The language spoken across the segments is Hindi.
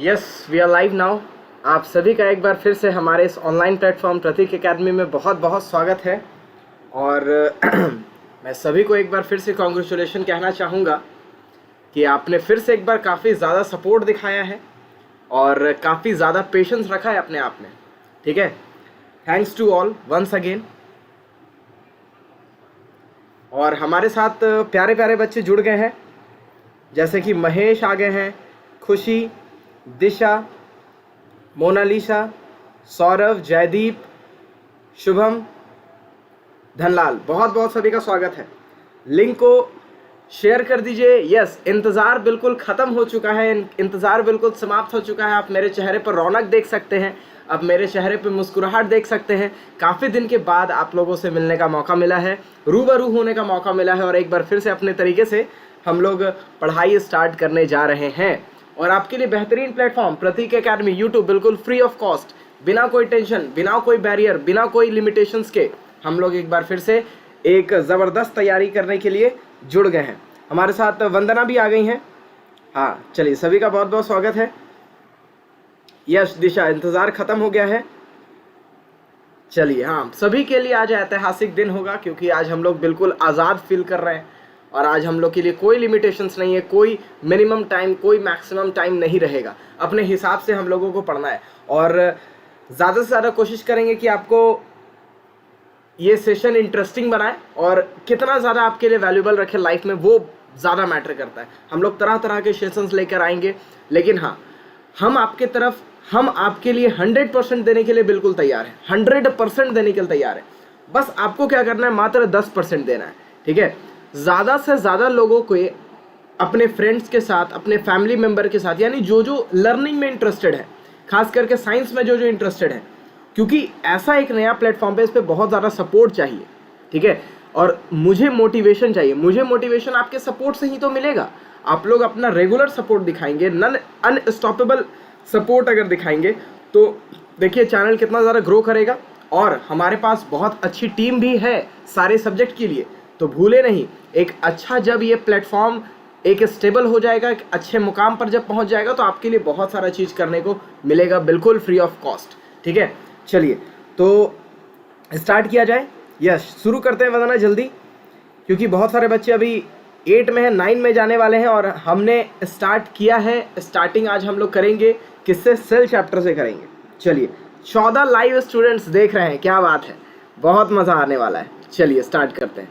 Yes, we are live now. आप सभी का एक बार फिर से हमारे इस ऑनलाइन प्लेटफॉर्म प्रतीक एकेडमी में बहुत बहुत स्वागत है। और मैं सभी को एक बार फिर से कॉन्ग्रेचुलेशन कहना चाहूँगा कि आपने फिर से एक बार काफ़ी ज़्यादा सपोर्ट दिखाया है और काफ़ी ज़्यादा पेशेंस रखा है अपने आप में। ठीक है, thanks to all once again. और हमारे साथ प्यारे प्यारे बच्चे जुड़ गए हैं, जैसे कि महेश आ गए हैं, खुशी, दिशा, मोनालिसा, सौरभ, जयदीप, शुभम, धनलाल। बहुत बहुत सभी का स्वागत है। लिंक को शेयर कर दीजिए। यस, इंतज़ार बिल्कुल ख़त्म हो चुका है, इंतज़ार बिल्कुल समाप्त हो चुका है। आप मेरे चेहरे पर रौनक देख सकते हैं, अब मेरे चेहरे पर मुस्कुराहट देख सकते हैं। काफ़ी दिन के बाद आप लोगों से मिलने का मौका मिला है, रूबरू होने का मौका मिला है और एक बार फिर से अपने तरीके से हम लोग पढ़ाई स्टार्ट करने जा रहे हैं। और आपके लिए बेहतरीन प्लेटफॉर्म प्रतीक एकेडमी यूट्यूब, बिल्कुल फ्री ऑफ कॉस्ट, बिना कोई टेंशन, बिना कोई बैरियर, बिना कोई लिमिटेशंस के हम लोग एक बार फिर से एक ज़बरदस्त तैयारी करने के लिए जुड़ गए हैं। हमारे साथ वंदना भी आ गई हैं। हाँ, चलिए, सभी का बहुत बहुत स्वागत है। यश, दिशा, इंतज़ार ख़त्म हो गया है। चलिए, हाँ, सभी के लिए आज ऐतिहासिक दिन होगा क्योंकि आज हम लोग बिल्कुल आज़ाद फील कर रहे हैं और आज हम लोग के लिए कोई लिमिटेशंस नहीं है, कोई मिनिमम टाइम, कोई मैक्सिमम टाइम नहीं रहेगा। अपने हिसाब से हम लोगों को पढ़ना है और ज़्यादा से ज़्यादा कोशिश करेंगे कि आपको ये सेशन इंटरेस्टिंग बनाए और कितना ज़्यादा आपके लिए वैल्यूबल रखे लाइफ में, वो ज़्यादा मैटर करता है। हम लोग तरह तरह के सेशंस लेकर आएंगे, लेकिन हाँ, हम आपके लिए 100% देने के लिए बिल्कुल तैयार हैं, 100% देने के लिए तैयार है। बस आपको क्या करना है, मात्र 10% देना है। ठीक है, ज़्यादा से ज़्यादा लोगों को अपने फ्रेंड्स के साथ, अपने फैमिली मेम्बर के साथ, यानी जो जो लर्निंग में इंटरेस्टेड है, खास करके साइंस में जो जो इंटरेस्टेड है, क्योंकि ऐसा एक नया प्लेटफॉर्म पे, इस पर बहुत ज़्यादा सपोर्ट चाहिए। ठीक है, और मुझे मोटिवेशन चाहिए। मुझे मोटिवेशन आपके सपोर्ट से ही तो मिलेगा। आप लोग अपना रेगुलर सपोर्ट दिखाएंगे, नन अनस्टॉपेबल सपोर्ट अगर दिखाएंगे तो देखिए चैनल कितना ज़्यादा ग्रो करेगा। और हमारे पास बहुत अच्छी टीम भी है सारे सब्जेक्ट के लिए, तो भूले नहीं, एक अच्छा, जब ये प्लेटफॉर्म एक स्टेबल हो जाएगा, एक अच्छे मुकाम पर जब पहुंच जाएगा, तो आपके लिए बहुत सारा चीज़ करने को मिलेगा, बिल्कुल फ्री ऑफ कॉस्ट। ठीक है, चलिए तो स्टार्ट किया जाए। यस, शुरू करते हैं वरना जल्दी, क्योंकि बहुत सारे बच्चे अभी 8 में है, 9 में जाने वाले हैं और हमने स्टार्ट किया है। स्टार्टिंग आज हम लोग करेंगे किससे? सेल चैप्टर से करेंगे। चलिए, 14 लाइव स्टूडेंट्स देख रहे हैं, क्या बात है, बहुत मज़ा आने वाला है। चलिए स्टार्ट करते हैं।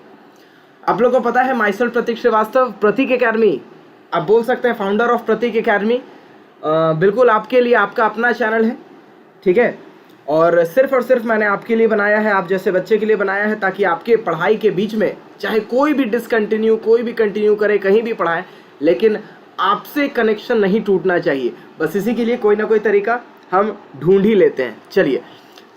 आप लोगों को पता है, myself Prateek Shrivastava, Prateek academy, आप बोल सकते हैं फाउंडर ऑफ प्रतीक एकेडमी, बिल्कुल आपके लिए आपका अपना चैनल है। ठीक है, और सिर्फ मैंने आपके लिए बनाया है, आप जैसे बच्चे के लिए बनाया है, ताकि आपके पढ़ाई के बीच में चाहे कोई भी डिसकंटिन्यू, कोई भी कंटिन्यू करे, कहीं भी पढ़ाए, लेकिन आपसे कनेक्शन नहीं टूटना चाहिए। बस इसी के लिए कोई ना कोई तरीका हम ढूंढ ही लेते हैं। चलिए,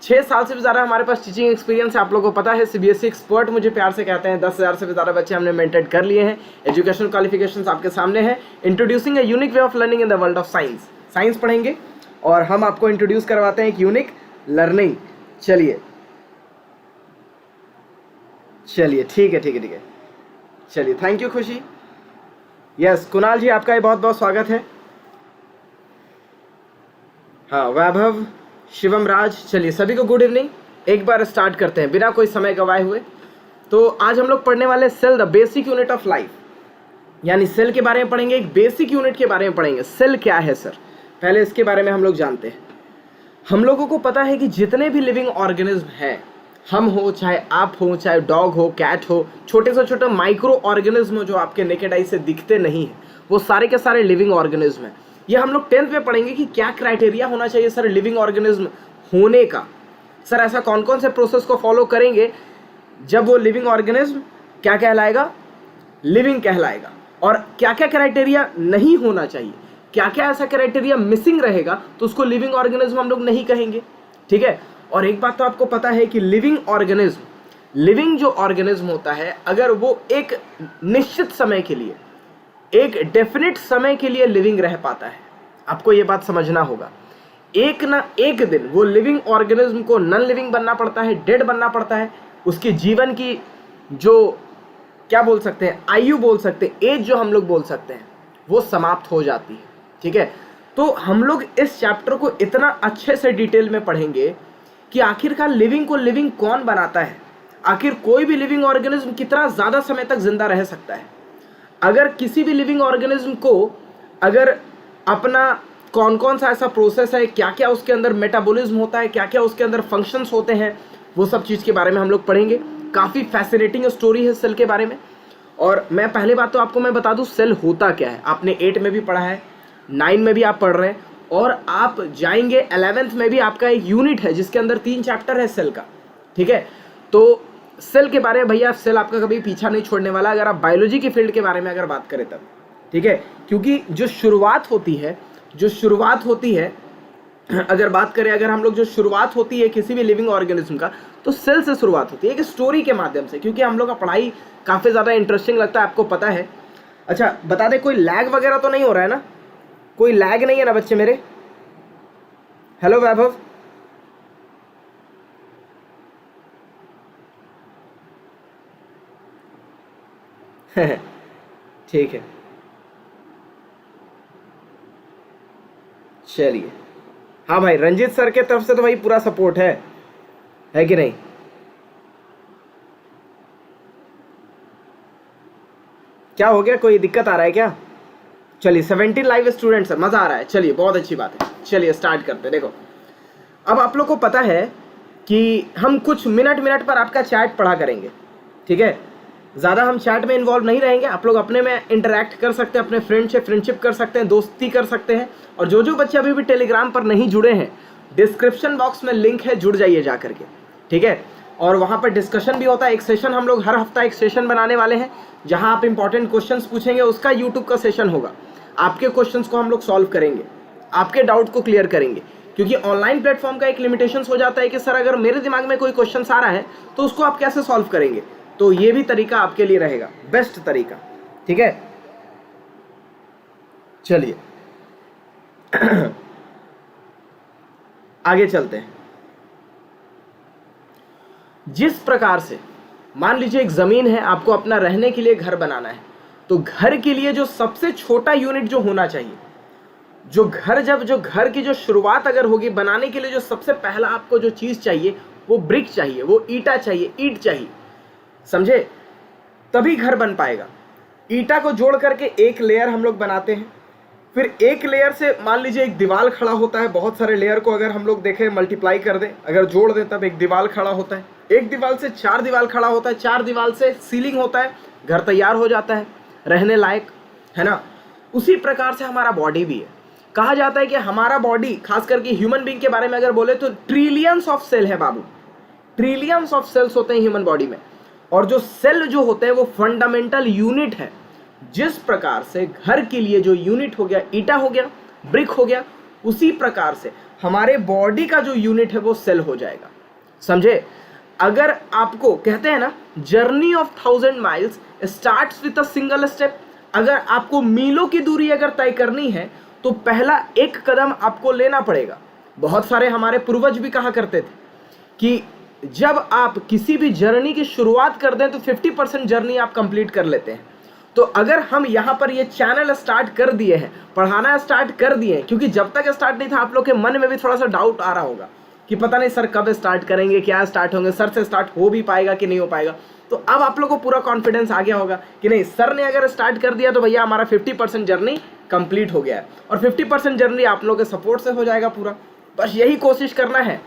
6 साल से भी ज़्यादा हमारे पास टीचिंग एक्सपीरियंस है। आप लोगों को पता है, CBSE एक्सपर्ट मुझे प्यार से कहते हैं। 10,000 से भी ज़्यादा बच्चे हमने मेंटेन कर लिए हैं। एजुकेशनल क्वालिफिकेशंस आपके सामने हैं। Introducing a unique way of learning in the world of science. Science पढ़ेंगे और हम आपको इंट्रोड्यूस करवाते हैं एक यूनिक लर्निंग। चलिए, ठीक है। चलिए, थैंक यू खुशी। यस, कुणाल जी, आपका ये बहुत बहुत स्वागत है। हाँ, वैभव, शिवम राज, चलिए सभी को गुड इवनिंग। एक बार स्टार्ट करते हैं बिना कोई समय गवाए हुए। तो आज हम लोग पढ़ने वाले cell, the basic unit of life, यानी सेल के बारे में पढ़ेंगे, एक बेसिक यूनिट के बारे में पढ़ेंगे। सेल क्या है सर, पहले इसके बारे में हम लोग जानते हैं। हम लोगों को पता है कि जितने भी लिविंग ऑर्गेनिज्म हैं, हम हो, चाहे आप हो, चाहे डॉग हो, कैट हो, छोटे से छोटे माइक्रो ऑर्गेनिज्म हो जो आपके नेकेड आई से दिखते नहीं हैं, वो सारे के सारे लिविंग ऑर्गेनिज्म हैं। ये हम लोग 10th में पढ़ेंगे कि क्या क्राइटेरिया होना चाहिए सर लिविंग ऑर्गेनिज्म होने का। सर ऐसा कौन कौन से प्रोसेस को फॉलो करेंगे जब वो लिविंग ऑर्गेनिज्म क्या कहलाएगा? लिविंग कहलाएगा। और क्या क्या क्राइटेरिया नहीं होना चाहिए, क्या क्या ऐसा क्राइटेरिया मिसिंग रहेगा तो उसको लिविंग ऑर्गेनिज्म हम लोग नहीं कहेंगे। ठीक है, और एक बात तो आपको पता है कि लिविंग जो ऑर्गेनिज्म होता है, अगर वो एक निश्चित समय के लिए, एक डेफिनेट समय के लिए लिविंग रह पाता है, आपको ये बात समझना होगा। एक ना एक दिन वो लिविंग ऑर्गेनिज्म को नॉन लिविंग बनना पड़ता है, डेड बनना पड़ता है। उसकी जीवन की जो क्या बोल सकते हैं, आयु बोल सकते हैं, एज जो हम लोग बोल सकते हैं, वो समाप्त हो जाती है। ठीक है, तो हम लोग इस चैप्टर को इतना अच्छे से डिटेल में पढ़ेंगे कि आखिरकार लिविंग को लिविंग कौन बनाता है, आखिर कोई भी लिविंग ऑर्गेनिज्म कितना ज़्यादा समय तक जिंदा रह सकता है, अगर किसी भी लिविंग ऑर्गेनिज्म को अगर अपना कौन कौन सा ऐसा प्रोसेस है, क्या क्या उसके अंदर मेटाबॉलिज्म होता है, क्या क्या उसके अंदर फंक्शंस होते हैं, वो सब चीज़ के बारे में हम लोग पढ़ेंगे। काफ़ी फैसिनेटिंग स्टोरी है सेल के बारे में। और मैं पहले बात तो आपको मैं बता दूं सेल होता क्या है। आपने 8 में भी पढ़ा है, 9 में भी आप पढ़ रहे हैं, और आप जाएंगे 11th में भी आपका एक यूनिट है जिसके अंदर 3 चैप्टर है सेल का। ठीक है, तो सेल के बारे में भैया सेल आपका कभी पीछा नहीं छोड़ने वाला, अगर आप बायोलॉजी की फील्ड के बारे में अगर बात करें तब। ठीक है, क्योंकि जो शुरुआत होती है अगर बात करें, अगर हम लोग जो शुरुआत होती है किसी भी लिविंग ऑर्गेनिज्म का, तो सेल से शुरुआत होती है, एक स्टोरी के माध्यम से, क्योंकि हम लोग का पढ़ाई काफ़ी ज़्यादा इंटरेस्टिंग लगता है, आपको पता है। अच्छा बता दे, कोई लैग वगैरह तो नहीं हो रहा है ना? कोई लैग नहीं है ना बच्चे मेरे? हेलो वैभव, ठीक है, चलिए। हाँ भाई, रंजीत सर के तरफ से तो भाई पूरा सपोर्ट है कि नहीं? क्या हो गया, कोई दिक्कत आ रहा है क्या? चलिए 17 लाइव स्टूडेंट्स है, मज़ा आ रहा है, चलिए बहुत अच्छी बात है। चलिए स्टार्ट करते हैं। देखो अब आप लोग को पता है कि हम कुछ मिनट पर आपका चैट पढ़ा करेंगे। ठीक है, ज़्यादा हम चैट में इन्वॉल्व नहीं रहेंगे, आप लोग अपने में इंटरैक्ट कर सकते हैं, अपने फ्रेंड से फ्रेंडशिप कर सकते हैं, दोस्ती कर सकते हैं। और जो बच्चे अभी भी टेलीग्राम पर नहीं जुड़े हैं, डिस्क्रिप्शन बॉक्स में लिंक है, जुड़ जाइए जा करके। ठीक है, और वहाँ पर डिस्कशन भी होता है। एक सेशन हम लोग हर हफ्ता एक सेशन बनाने वाले हैं जहाँ आप इंपॉर्टेंट क्वेश्चंस पूछेंगे, उसका यूट्यूब का सेशन होगा। आपके क्वेश्चंस को हम लोग सॉल्व करेंगे, आपके डाउट को क्लियर करेंगे, क्योंकि ऑनलाइन प्लेटफॉर्म का एक लिमिटेशंस हो जाता है कि सर अगर मेरे दिमाग में कोई क्वेश्चन आ रहा है तो उसको आप कैसे सॉल्व करेंगे। तो ये भी तरीका आपके लिए रहेगा, बेस्ट तरीका। ठीक है, चलिए आगे चलते हैं। जिस प्रकार से मान लीजिए एक जमीन है, आपको अपना रहने के लिए घर बनाना है, तो घर के लिए जो सबसे छोटा यूनिट जो होना चाहिए, जो घर की जो शुरुआत अगर होगी बनाने के लिए, जो सबसे पहला आपको जो चीज चाहिए वो ब्रिक चाहिए, वो ईटा चाहिए, ईंट चाहिए, समझे? तभी घर बन पाएगा। ईटा को जोड़ करके एक लेयर हम लोग बनाते हैं, फिर एक लेयर से मान लीजिए एक दीवार खड़ा होता है। बहुत सारे लेयर को अगर हम लोग देखें, मल्टीप्लाई कर दें, अगर जोड़ दें, तब एक दीवार खड़ा होता है। एक दीवार से 4 दीवार खड़ा होता है, 4 दीवार से सीलिंग होता है, घर तैयार हो जाता है रहने लायक, है ना? उसी प्रकार से हमारा बॉडी भी है। कहा जाता है कि हमारा बॉडी, खास करके ह्यूमन बीइंग के बारे में अगर बोले तो ट्रिलियंस ऑफ सेल है बाबू, ट्रिलियंस ऑफ सेल्स होते हैं ह्यूमन बॉडी में। और जो सेल जो होते हैं वो फंडामेंटल यूनिट है। जिस प्रकार से घर के लिए जो यूनिट हो गया, ईटा हो गया, ब्रिक हो गया, उसी प्रकार से हमारे बॉडी का जो यूनिट है वो सेल हो जाएगा, समझे? अगर आपको कहते हैं ना, journey of 1000 miles starts with a single step. अगर आपको मीलों की दूरी अगर तय करनी है तो पहला एक कदम आपको लेना पड़ेगा। बहुत सारे हमारे पूर्वज भी कहा करते थे कि जब आप किसी भी जर्नी की शुरुआत कर दें तो 50% जर्नी आप कंप्लीट कर लेते हैं। तो अगर हम यहाँ पर ये चैनल स्टार्ट कर दिए हैं, पढ़ाना स्टार्ट कर दिए हैं, क्योंकि जब तक स्टार्ट नहीं था आप लोग के मन में भी थोड़ा सा डाउट आ रहा होगा कि पता नहीं सर कब स्टार्ट करेंगे, क्या स्टार्ट होंगे, सर से स्टार्ट हो भी पाएगा कि नहीं हो पाएगा। तो अब आप लोग को पूरा कॉन्फिडेंस आ गया होगा कि नहीं, सर ने अगर स्टार्ट कर दिया तो भैया हमारा 50% जर्नी कंप्लीट हो गया है, और 50% जर्नी आप लोगों के सपोर्ट से हो जाएगा पूरा। बस यही कोशिश करना है,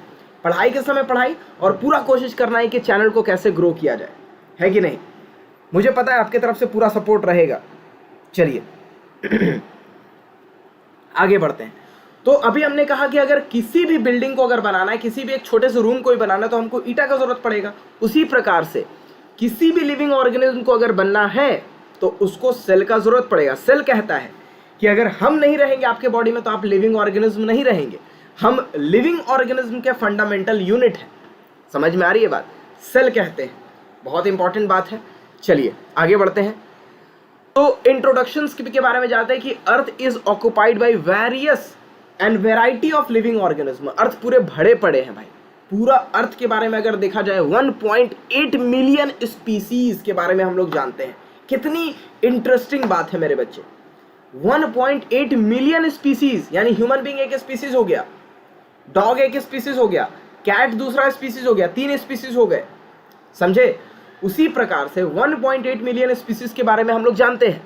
पढ़ाई के समय पढ़ाई, और पूरा कोशिश करना है कि चैनल को कैसे ग्रो किया जाए, है कि नहीं? मुझे पता है आपकी तरफ से पूरा सपोर्ट रहेगा। चलिए आगे बढ़ते हैं। तो अभी हमने कहा कि अगर किसी भी बिल्डिंग को अगर बनाना है, किसी भी एक छोटे से रूम को ही बनाना है, तो हमको ईटा का जरूरत पड़ेगा। उसी प्रकार से किसी भी लिविंग ऑर्गेनिज्म को अगर बनना है तो उसको सेल का जरूरत पड़ेगा। सेल कहता है कि अगर हम नहीं रहेंगे आपके बॉडी में तो आप लिविंग ऑर्गेनिज्म नहीं रहेंगे। हम लिविंग ऑर्गेनिज्म के फंडामेंटल यूनिट है। समझ में आ रही है बात? सेल कहते हैं, बहुत इंपॉर्टेंट बात है। चलिए आगे बढ़ते हैं। तो इंट्रोडक्शंस के बारे में जानते हैं कि earth is occupied by various and variety of living organism. Earth पूरे भरे पड़े हैं भाई। पूरा अर्थ के बारे में अगर देखा जाए 1.8 मिलियन स्पीसीज के बारे में हम लोग जानते हैं। कितनी इंटरेस्टिंग बात है मेरे बच्चे। 1.8 मिलियन स्पीसीज, यानी ह्यूमन बीइंग एक स्पीसीज हो गया, डॉग एक स्पीसीज हो गया, कैट दूसरा स्पीसीज हो गया, 3 स्पीसीज हो गए, समझे। उसी प्रकार से 1.8 मिलियन स्पीसीज के बारे में हम लोग जानते हैं।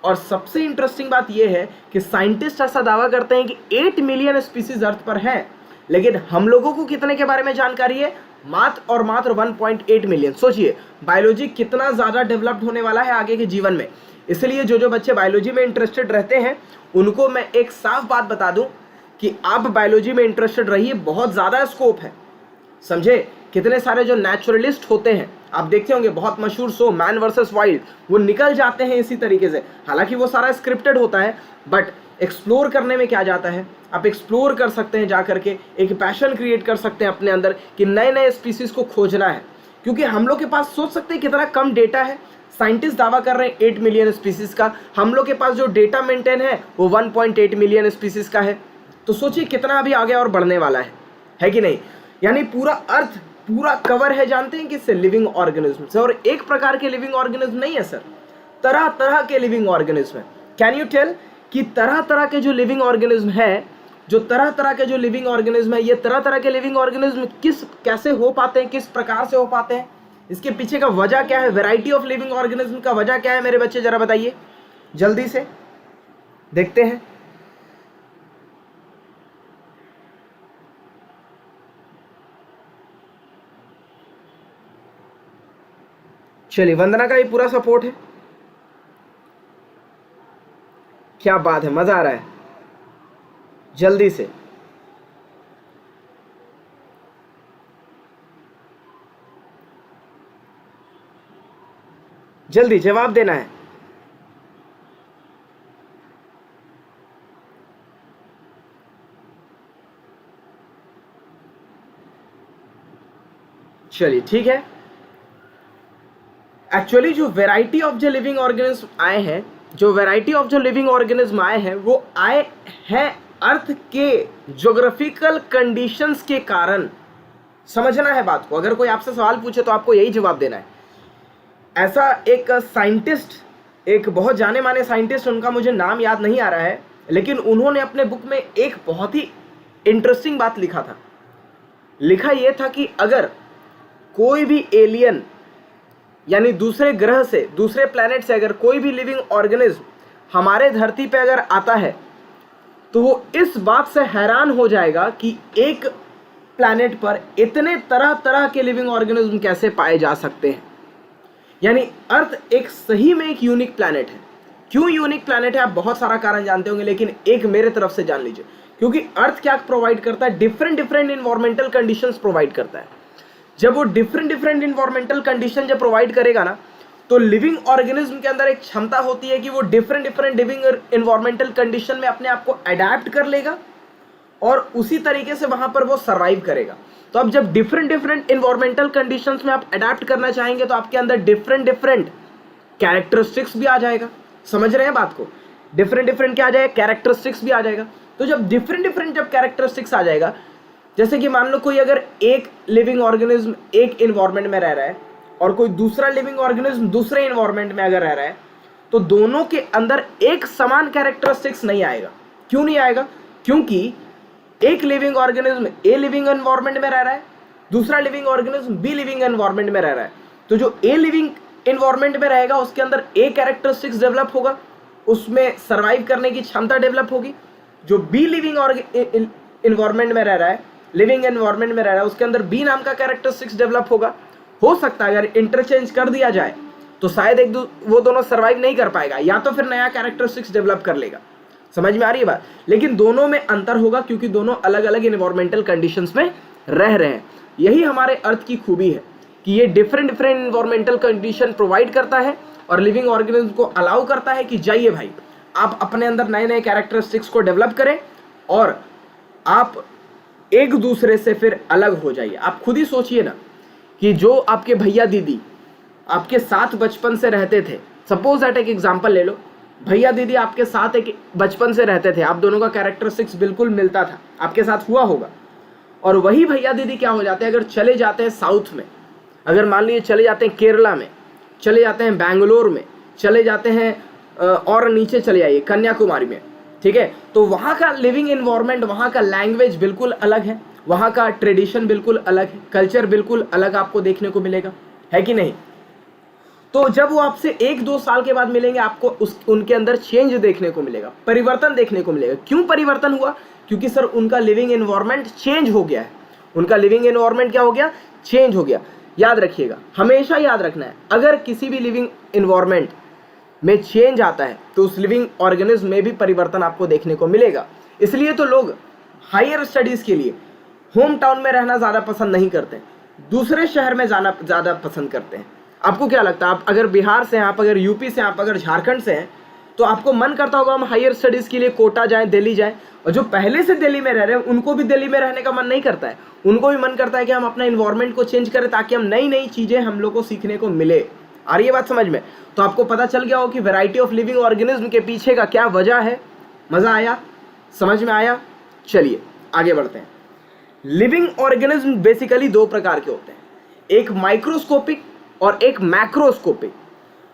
और सबसे इंटरेस्टिंग बात यह है कि साइंटिस्ट ऐसा दावा करते हैं कि 8 मिलियन स्पीसीज अर्थ पर हैं, लेकिन हम लोगों को कितने के बारे में जानकारी है? मात्र और मात्र 1.8 मिलियन। सोचिए बायोलॉजी कितना ज़्यादा डेवलप्ड होने वाला है आगे के जीवन में। इसलिए जो बच्चे बायोलॉजी में इंटरेस्टेड रहते हैं उनको मैं एक साफ बात बता दूं कि आप बायोलॉजी में इंटरेस्टेड रहिए, बहुत ज़्यादा स्कोप है, समझे। कितने सारे जो नेचुरलिस्ट होते हैं आप देखते होंगे, बहुत मशहूर शो मैन वर्सेस वाइल्ड, वो निकल जाते हैं इसी तरीके से। हालांकि वो सारा स्क्रिप्टेड होता है, बट एक्सप्लोर करने में क्या जाता है, आप एक्सप्लोर कर सकते हैं, जा करके एक पैशन क्रिएट कर सकते हैं अपने अंदर कि नए नए स्पीसीज को खोजना है। क्योंकि हम लोग के पास सोच सकते हैं कितना कम डेटा है। साइंटिस्ट दावा कर रहे हैं 8 मिलियन स्पीसीज का, हम लोग के पास जो डेटा मेंटेन है वो 1.8 मिलियन स्पीसीज का है। तो सोचिए कितना अभी आगे और बढ़ने वाला है कि नहीं। यानी पूरा अर्थ पूरा कवर है, जानते हैं किससे? लिविंग ऑर्गेनिज्म से। और एक प्रकार के लिविंग ऑर्गेनिज्म नहीं है सर, तरह तरह के लिविंग ऑर्गेनिज्म है। कैन यू टेल कि तरह तरह के जो लिविंग ऑर्गेनिज्म है, जो तरह तरह के जो लिविंग ऑर्गेनिज्म है, ये तरह तरह के लिविंग ऑर्गेनिज्म कैसे हो पाते हैं, किस प्रकार से हो पाते हैं, इसके पीछे का वजह क्या है? वैरायटी ऑफ लिविंग ऑर्गेनिज्म का वजह क्या है मेरे बच्चे, जरा बताइए, जल्दी से देखते हैं। चलिए, वंदना का ये पूरा सपोर्ट है, क्या बात है, मजा आ रहा है। जल्दी से जल्दी जवाब देना है। चलिए ठीक है। एक्चुअली जो वैरायटी ऑफ जो लिविंग ऑर्गेनिज्म आए हैं, वो आए हैं अर्थ के ज्योग्राफिकल कंडीशंस के कारण। समझना है बात को। अगर कोई आपसे सवाल पूछे तो आपको यही जवाब देना है। ऐसा एक साइंटिस्ट, एक बहुत जाने माने साइंटिस्ट, उनका मुझे नाम याद नहीं आ रहा है, लेकिन उन्होंने अपने बुक में एक बहुत ही इंटरेस्टिंग बात लिखा था। लिखा यह था कि अगर कोई भी एलियन, यानी दूसरे ग्रह से, दूसरे प्लैनेट से अगर कोई भी लिविंग ऑर्गेनिज्म हमारे धरती पे अगर आता है तो वो इस बात से हैरान हो जाएगा कि एक प्लैनेट पर इतने तरह तरह के लिविंग ऑर्गेनिज्म कैसे पाए जा सकते हैं। यानी अर्थ एक सही में एक यूनिक प्लैनेट है। क्यों यूनिक प्लैनेट है आप बहुत सारा कारण जानते होंगे, लेकिन एक मेरे तरफ से जान लीजिए। क्योंकि अर्थ क्या प्रोवाइड करता है? डिफरेंट इन्वायरमेंटल कंडीशंस प्रोवाइड करता है। जब वो डिफरेंट इन्वायरमेंटल कंडीशन जब प्रोवाइड करेगा ना, तो लिविंग ऑर्गेनिज्म के अंदर एक क्षमता होती है कि वो डिफरेंट लिविंग इन्वायरमेंटल कंडीशन में अपने आप को अडेप्ट कर लेगा और उसी तरीके से वहां पर वो सर्वाइव करेगा। तो अब जब डिफरेंट इन्वायरमेंटल कंडीशंस में आप अडेप्ट करना चाहेंगे तो आपके अंदर डिफरेंट कैरेक्टरिस्टिक्स भी आ जाएगा। समझ रहे हैं बात को? डिफरेंट क्या आ जाएगा? कैरेक्टरिस्टिक्स भी आ जाएगा। तो जब डिफरेंट जब कैरेक्टरिस्टिक्स आ जाएगा, जैसे कि मान लो कोई अगर एक लिविंग ऑर्गेनिज्म एक इन्वायरमेंट में रह रहा है और कोई दूसरा लिविंग ऑर्गेनिज्म दूसरे इन्वायरमेंट में अगर रह रहा है, तो दोनों के अंदर एक समान कैरेक्टरिस्टिक्स नहीं आएगा। क्यों नहीं आएगा? क्योंकि एक living organism a living environment में रह रहा है, दूसरा living organism B living environment में रह रहा है। तो जो ए लिविंग एनवायरनमेंट में रहेगा उसके अंदर ए कैरेक्टरिस्टिक्स डेवलप होगा, उसमें सर्वाइव करने की क्षमता डेवलप होगी। जो बी लिविंग एनवायरनमेंट में रह रहा है, लिविंग एनवायरनमेंट में रह रहा है, उसके अंदर बी नाम का कैरेक्टरिस्टिक्स डेवलप होगा। हो सकता है अगर इंटरचेंज कर दिया जाए तो शायद वो दोनों सर्वाइव नहीं कर पाएगा, या तो फिर नया कैरेक्टरिस्टिक्स डेवलप कर लेगा। समझ में आ रही है बात? लेकिन दोनों में अंतर होगा क्योंकि दोनों अलग अलग इन्वायरमेंटल कंडीशंस में रह रहे हैं। यही हमारे अर्थ की खूबी है कि ये डिफरेंट इन्वायरमेंटल कंडीशन प्रोवाइड करता है और लिविंग ऑर्गेनिज्म को अलाउ करता है कि जाइए भाई, आप अपने अंदर नए नए कैरेक्टरिस्टिक्स को डेवलप करें और आप एक दूसरे से फिर अलग हो जाइए। आप खुद ही सोचिए ना कि जो आपके भैया दीदी आपके साथ बचपन से रहते थे, सपोज दैट एक एग्जांपल ले लो, भैया दीदी आपके साथ एक बचपन से रहते थे, आप दोनों का कैरेक्टरिस्टिक्स बिल्कुल मिलता था, आपके साथ हुआ होगा। और वही भैया दीदी क्या हो जाते हैं, अगर चले जाते हैं साउथ में, अगर मान लीजिए चले जाते हैं केरला में, चले जाते हैं बैंगलोर में, चले जाते हैं और नीचे चले जाइए कन्याकुमारी में, ठीक है, तो वहाँ का लिविंग इन्वायरमेंट, वहाँ का लैंग्वेज बिल्कुल अलग है, वहाँ का ट्रेडिशन बिल्कुल अलग है, कल्चर बिल्कुल अलग आपको देखने को मिलेगा, है कि नहीं। तो जब वो आपसे 1-2 साल के बाद मिलेंगे, आपको उनके अंदर चेंज देखने को मिलेगा, परिवर्तन देखने को मिलेगा। क्यों परिवर्तन हुआ? क्योंकि सर उनका लिविंग एनवायरनमेंट चेंज हो गया है। उनका लिविंग एनवायरनमेंट क्या हो गया? चेंज हो गया। याद रखिएगा, हमेशा याद रखना है, अगर किसी भी लिविंग एनवायरनमेंट में चेंज आता है तो उस लिविंग ऑर्गेनिज्म में भी परिवर्तन आपको देखने को मिलेगा। इसलिए तो लोग हायर स्टडीज के लिए होम टाउन में रहना ज़्यादा पसंद नहीं करते, दूसरे शहर में जाना ज़्यादा पसंद करते हैं। आपको क्या लगता है, आप अगर बिहार से हैं, आप अगर यूपी से हैं, आप अगर झारखंड से हैं, तो आपको मन करता होगा हम हायर स्टडीज़ के लिए कोटा जाएं, दिल्ली जाएं। और जो पहले से दिल्ली में रह रहे हैं उनको भी दिल्ली में रहने का मन नहीं करता है, उनको भी मन करता है कि हम अपना इन्वायरमेंट को चेंज करें ताकि हम नई नई चीज़ें हम लोग को सीखने को मिले। आ रही है बात समझ में? तो आपको पता चल गया हो कि वैरायटी ऑफ लिविंग ऑर्गेनिज्म के पीछे का क्या वजह है। मज़ा आया? समझ में आया? चलिए आगे बढ़ते हैं। लिविंग ऑर्गेनिज्म बेसिकली 2 प्रकार के होते हैं, एक माइक्रोस्कोपिक और एक मैक्रोस्कोपिक।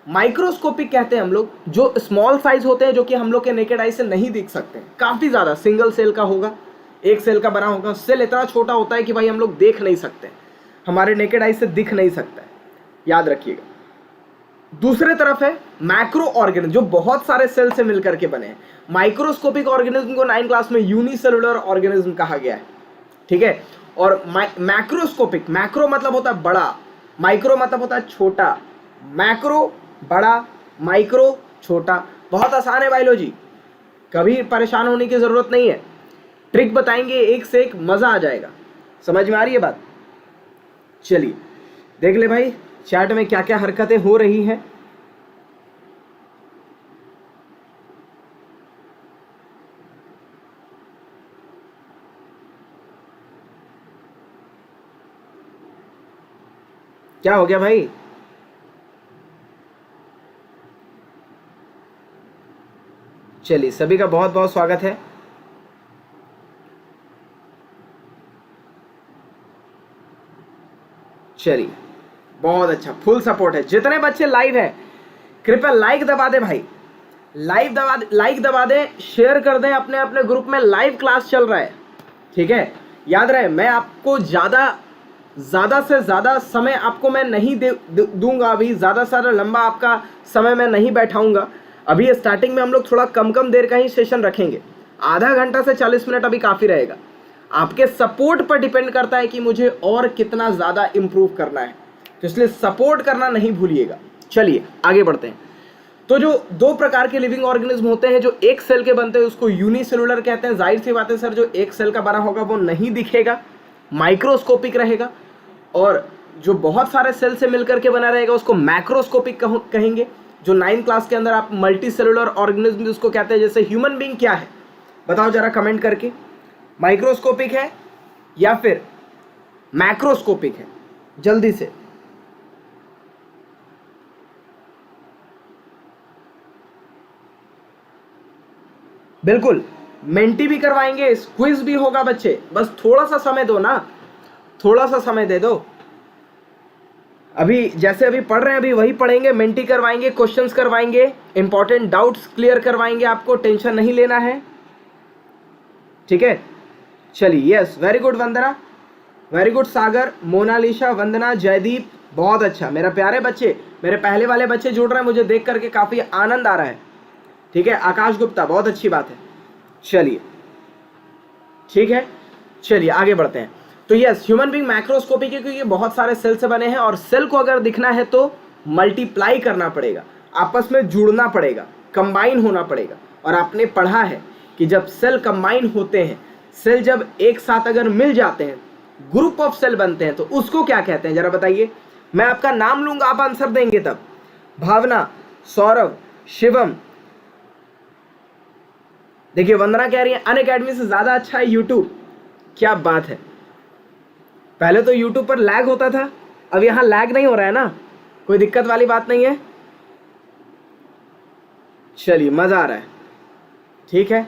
माइक्रोस्कोपिक कहते हैं हम लोग जो स्मॉल साइज होते हैं, जो कि हम लोग के नेकेड आई से नहीं दिख सकते हैं, काफ़ी ज़्यादा, सिंगल सेल का होगा, एक सेल का बना होगा, सेल इतना छोटा होता है कि भाई हम लोग देख नहीं सकते, हमारे नेकेड आई से दिख नहीं सकता है, याद रखिएगा। दूसरे तरफ है मैक्रो ऑर्गेनिज्म जो बहुत सारे सेल से मिलकर के बने हैं। माइक्रोस्कोपिक ऑर्गेनिज्म को 9th क्लास में यूनिसेलुलर ऑर्गेनिज्म कहा गया है, ठीक है। और मैक्रोस्कोपिक, मैक्रो मतलब होता है बड़ा, माइक्रो मतलब होता है छोटा, मैक्रो बड़ा, माइक्रो छोटा। बहुत आसान है बायोलॉजी, कभी परेशान होने की ज़रूरत नहीं है, ट्रिक बताएंगे एक से एक, मज़ा आ जाएगा। समझ में आ रही है बात? चलिए देख ले भाई चैट में क्या क्या हरकतें हो रही हैं। क्या हो गया भाई? चलिए सभी का बहुत बहुत स्वागत है। चलिए बहुत अच्छा, फुल सपोर्ट है। जितने बच्चे लाइव हैं कृपया लाइक दबा दे भाई, लाइक दबा दे, शेयर कर दें अपने अपने ग्रुप में, लाइव क्लास चल रहा है, ठीक है। याद रहे मैं आपको ज़्यादा से ज़्यादा समय आपको मैं नहीं दूंगा, अभी ज़्यादा से ज़्यादा लंबा आपका समय मैं नहीं बैठाऊंगा। अभी स्टार्टिंग में हम लोग थोड़ा कम देर का ही सेशन रखेंगे, आधा घंटा से 40 मिनट अभी काफ़ी रहेगा। आपके सपोर्ट पर डिपेंड करता है कि मुझे और कितना ज़्यादा इम्प्रूव करना है, तो इसलिए सपोर्ट करना नहीं भूलिएगा। चलिए आगे बढ़ते हैं। तो जो 2 प्रकार के लिविंग ऑर्गेनिज्म होते हैं, जो एक सेल के बनते हैं उसको यूनिसेलुलर कहते हैं। जाहिर सी बात है सर, जो एक सेल का बना होगा वो नहीं दिखेगा, माइक्रोस्कोपिक रहेगा, और जो बहुत सारे सेल से मिलकर के बना रहेगा उसको मैक्रोस्कोपिक कहेंगे। जो 9th क्लास के अंदर आप मल्टी सेलुलर ऑर्गेनिज्म उसको कहते हैं। जैसे ह्यूमन बीइंग क्या है बताओ जरा कमेंट करके, माइक्रोस्कोपिक है या फिर मैक्रोस्कोपिक है, जल्दी से। बिल्कुल मेंटी भी करवाएंगे, क्विज भी होगा बच्चे, बस थोड़ा सा समय दो ना, थोड़ा सा समय दे दो। अभी जैसे अभी पढ़ रहे हैं अभी वही पढ़ेंगे, मेंटी करवाएंगे, क्वेश्चंस करवाएंगे, इंपॉर्टेंट डाउट्स क्लियर करवाएंगे, आपको टेंशन नहीं लेना है, ठीक है। चलिए यस, वेरी गुड वंदना, वेरी गुड सागर, मोनालिशा, वंदना, जयदीप, बहुत अच्छा। मेरा प्यारे बच्चे, मेरे पहले वाले बच्चे जुड़ रहे हैं, मुझे देख करके काफ़ी आनंद आ रहा है, ठीक है। आकाश गुप्ता, बहुत अच्छी बात है। चलिए ठीक है, चलिए आगे बढ़ते हैं। तो यस, ह्यूमन बीइंग मैक्रोस्कोपिक है क्योंकि बहुत सारे सेल से बने हैं, और सेल को अगर दिखना है तो मल्टीप्लाई करना पड़ेगा, आपस में जुड़ना पड़ेगा, कंबाइन होना पड़ेगा। और आपने पढ़ा है कि जब सेल कंबाइन होते हैं, सेल जब एक साथ अगर मिल जाते हैं, ग्रुप ऑफ सेल बनते हैं, तो उसको क्या कहते हैं जरा बताइए। मैं आपका नाम लूंगा, आप आंसर देंगे तब। भावना, सौरभ, शिवम, देखिए वंदना कह रही है अनअकैडमी से ज़्यादा अच्छा है यूट्यूब। क्या बात है, पहले तो यूट्यूब पर लैग होता था, अब यहाँ लैग नहीं हो रहा है ना, कोई दिक्कत वाली बात नहीं है। चलिए मज़ा आ रहा है, ठीक है।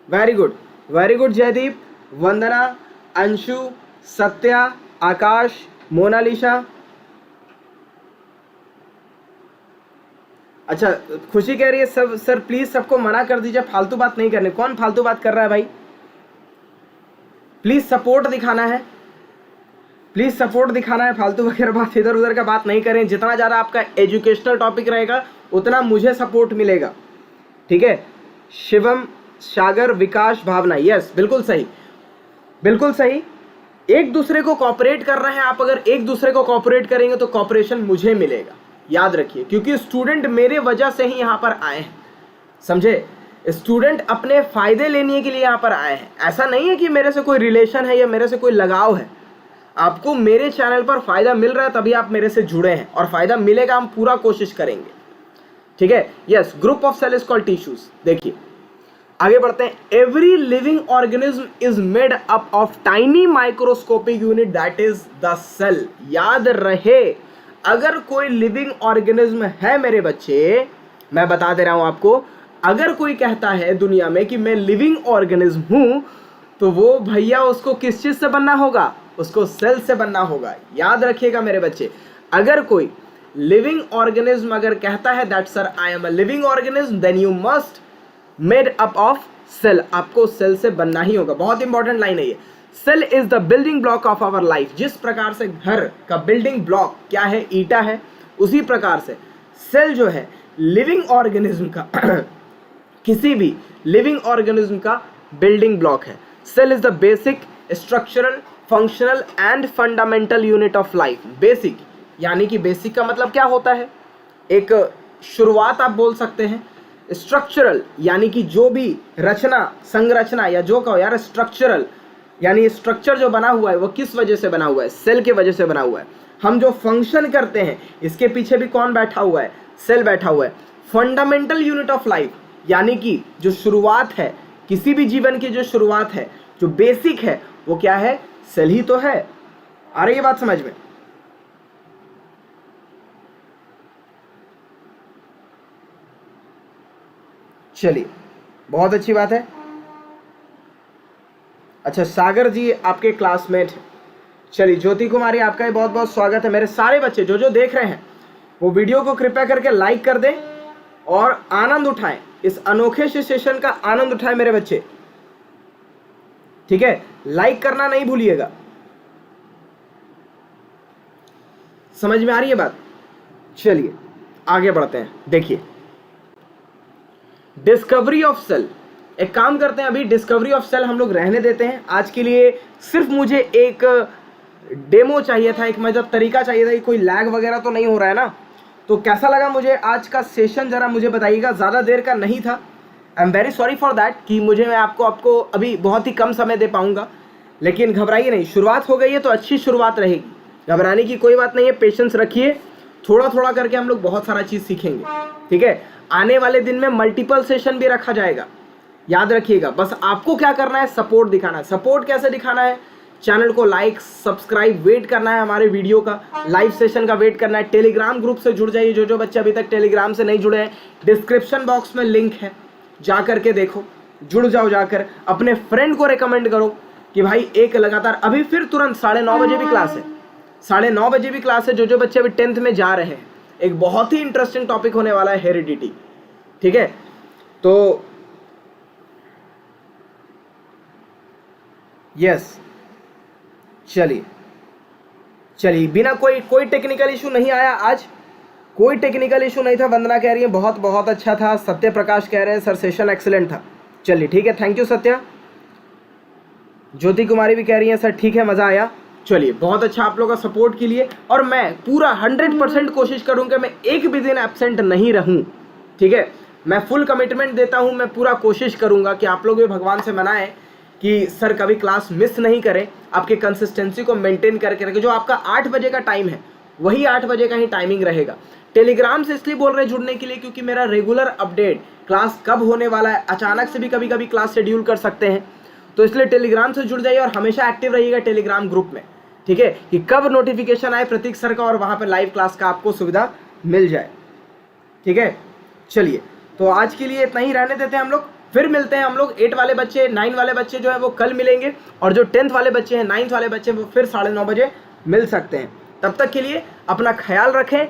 Very good, very good Jaideep, Vandana, Anshu, Satya, Akash, Monalisa, अच्छा, खुशी कह रही है सब सर प्लीज सबको मना कर दीजिए, फालतू बात नहीं करनी। कौन फालतू बात कर रहा है भाई? प्लीज सपोर्ट दिखाना है, प्लीज सपोर्ट दिखाना है, फालतू वगैरह बात इधर उधर का बात नहीं करें। जितना ज़्यादा आपका एजुकेशनल टॉपिक रहेगा उतना मुझे सपोर्ट मिलेगा, ठीक है। शिवम, सागर, विकास, भावना, यस बिल्कुल सही, बिल्कुल सही। एक दूसरे को कॉपरेट कर रहे हैं आप, अगर एक दूसरे को कॉपरेट करेंगे तो कॉपरेशन मुझे मिलेगा, याद रखिए, क्योंकि स्टूडेंट मेरे वजह से ही यहाँ पर आए हैं, समझे। स्टूडेंट अपने फायदे लेने के लिए यहाँ पर आए हैं, ऐसा नहीं है कि मेरे से कोई रिलेशन है या मेरे से कोई लगाव है। आपको मेरे चैनल पर फायदा मिल रहा है तभी आप मेरे से जुड़े हैं, और फायदा मिलेगा, हम पूरा कोशिश करेंगे, ठीक है। Yes, group of cell is called tissues. देखिए आगे बढ़ते हैं। Every living organism is made up of tiny microscopic unit that is the cell. याद रहे, अगर कोई लिविंग ऑर्गेनिज्म है मेरे बच्चे, मैं बता दे रहा हूं आपको, अगर कोई कहता है दुनिया में कि मैं लिविंग ऑर्गेनिज्म हूं, तो वो भैया उसको किस चीज से बनना होगा? उसको सेल से बनना होगा। याद रखिएगा मेरे बच्चे, अगर कोई लिविंग ऑर्गेनिज्म अगर कहता है that sir I am a living organism, then you must made up of cell, आपको सेल से बनना ही होगा। बहुत इंपॉर्टेंट लाइन है ये। Cell is the building block of our life. जिस प्रकार से घर का बिल्डिंग ब्लॉक क्या है? ईटा है, उसी प्रकार से सेल जो है लिविंग ऑर्गेनिज्म का किसी भी लिविंग ऑर्गेनिज्म का बिल्डिंग ब्लॉक है। Cell is the basic, structural, functional and fundamental unit of life. Basic यानी कि बेसिक का मतलब क्या होता है? एक शुरुआत आप बोल सकते हैं। स्ट्रक्चरल यानी कि जो भी रचना, संरचना, या जो कहो यार स्ट्रक्चरल, यानी स्ट्रक्चर जो बना हुआ है वो किस वजह से बना हुआ है? सेल के वजह से बना हुआ है। हम जो फंक्शन करते हैं इसके पीछे भी कौन बैठा हुआ है? सेल बैठा हुआ है। फंडामेंटल यूनिट ऑफ लाइफ यानी कि जो शुरुआत है, किसी भी जीवन की जो शुरुआत है, जो बेसिक है, वो क्या है? सेल ही तो है। आ रही है बात समझ में? चलिए, बहुत अच्छी बात है। अच्छा, सागर जी आपके क्लासमेट हैं। चलिए, ज्योति कुमारी आपका भी बहुत बहुत स्वागत है। मेरे सारे बच्चे जो जो देख रहे हैं वो वीडियो को कृपया करके लाइक कर दें और आनंद उठाएं, इस अनोखे से सेशन का आनंद उठाएं मेरे बच्चे, ठीक है। लाइक करना नहीं भूलिएगा। समझ में आ रही है बात? चलिए आगे बढ़ते हैं। देखिए, डिस्कवरी ऑफ सेल। एक काम करते हैं, अभी डिस्कवरी ऑफ सेल हम लोग रहने देते हैं आज के लिए। सिर्फ मुझे एक डेमो चाहिए था, एक मतलब तरीका चाहिए था कि कोई लैग वगैरह तो नहीं हो रहा है ना। तो कैसा लगा मुझे आज का सेशन, जरा मुझे बताइएगा। ज़्यादा देर का नहीं था, I am very sorry for that कि मैं आपको अभी बहुत ही कम समय दे पाऊंगा, लेकिन घबराइए नहीं, शुरुआत हो गई है तो अच्छी शुरुआत रहेगी, घबराने की कोई बात नहीं है। पेशेंस रखिए, थोड़ा थोड़ा करके हम लोग बहुत सारा चीज़ सीखेंगे, ठीक है। आने वाले दिन में मल्टीपल सेशन भी रखा जाएगा, याद रखिएगा। बस आपको क्या करना है? सपोर्ट दिखाना है। सपोर्ट कैसे दिखाना है? चैनल को लाइक, सब्सक्राइब, वेट करना है हमारे वीडियो का, लाइव सेशन का वेट करना है। टेलीग्राम ग्रुप से जुड़ जाइए, जो जो बच्चे अभी तक टेलीग्राम से नहीं जुड़े हैं, डिस्क्रिप्शन बॉक्स में लिंक है, जा करके देखो, जुड़ जाओ। जाकर अपने फ्रेंड को रिकमेंड करो कि भाई एक लगातार, अभी फिर तुरंत 9:30 बजे भी क्लास है, 9:30 बजे भी क्लास है। जो जो बच्चे अभी 10th में जा रहे हैं, एक बहुत ही इंटरेस्टिंग टॉपिक होने वाला है, हेरिडिटी, ठीक है। तो यस, चलिए बिना कोई टेक्निकल इशू नहीं आया आज, कोई टेक्निकल इशू नहीं था। वंदना कह रही है बहुत बहुत अच्छा था। सत्य प्रकाश कह रहे हैं सर सेशन एक्सीलेंट था। चलिए ठीक है, थैंक यू सत्या। ज्योति कुमारी भी कह रही है सर ठीक है, मज़ा आया। चलिए, बहुत अच्छा आप लोगों का सपोर्ट के लिए, और मैं पूरा 100% कोशिश करूँगा मैं एक भी दिन एब्सेंट नहीं रहूँ, ठीक है। मैं फुल कमिटमेंट देता हूँ, मैं पूरा कोशिश करूँगा कि आप लोग भी भगवान से मनाएं कि सर कभी क्लास मिस नहीं करें, आपके कंसिस्टेंसी को मेंटेन करके रखें। जो आपका 8 बजे का टाइम है वही 8 बजे का ही टाइमिंग रहेगा। टेलीग्राम से इसलिए बोल रहे हैं जुड़ने के लिए क्योंकि मेरा रेगुलर अपडेट क्लास कब होने वाला है, अचानक से भी कभी कभी क्लास शेड्यूल कर सकते हैं, तो इसलिए टेलीग्राम से जुड़ जाइए और हमेशा एक्टिव रहिएगा टेलीग्राम ग्रुप में, ठीक है, कि कब नोटिफिकेशन आए प्रतीक सर का और वहाँ पर लाइव क्लास का आपको सुविधा मिल जाए, ठीक है। चलिए, तो आज के लिए इतना ही रहने देते हैं हम लोग, फिर मिलते हैं हम लोग। 8 वाले बच्चे, 9 वाले बच्चे जो है वो कल मिलेंगे, और जो 10th वाले बच्चे हैं, 9th वाले बच्चे वो फिर 9:30 बजे मिल सकते हैं। तब तक के लिए अपना ख्याल रखें।